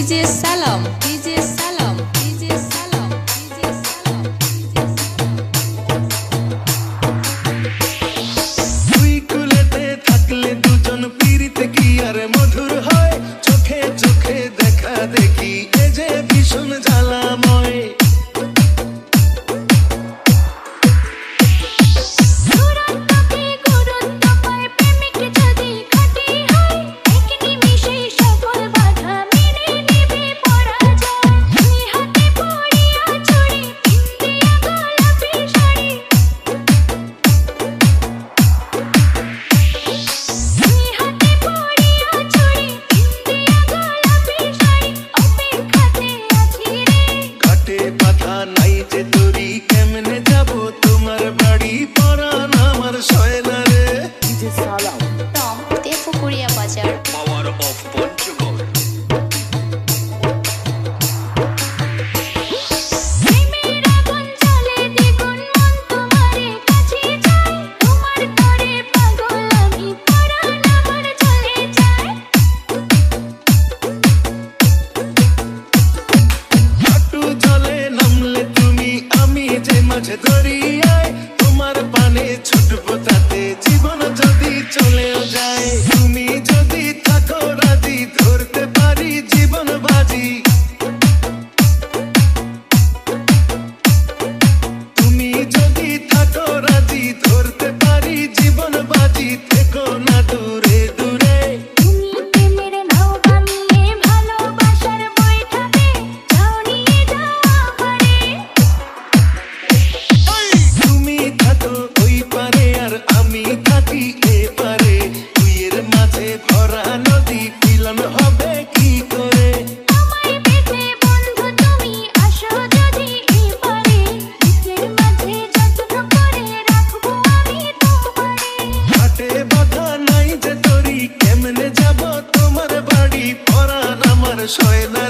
DJ সালাম DJ সালাম DJ সালাম ডিজে সালাম তুই কুলেতে থাকলে দুজন পিরিতে কি আর মধুর হয় চোখে চোখে দেখা দেখি এ যে ভীষণ জ্বালাময় নাই যে তোরি কেমনে যাব তোমার বাড়ি পরান আমার সয়না রে ডিজে সালাম টম তেফুকুরিয়া বাজার পাওয়ার অফ পঞ্চগড় মাঝে দরিয়ায় তোমার পানে ছুটবো তাতে জীবন যদি চলেও যায় তুমি যদি থাকো রাজি ধরতে পারি জীবন বাজি তুমি যদি থাকো রাজি ধরতে পারি জীবন বাজি থেকো না দূরে দূরে আমি থাকি এপারে দুইয়ের মাঝে ভরা নদী মিলন হবে কি করে হাটে বাধা নাই যে তোরি কেমনে যাব তোমার বাড়ি পরান আমার সয়না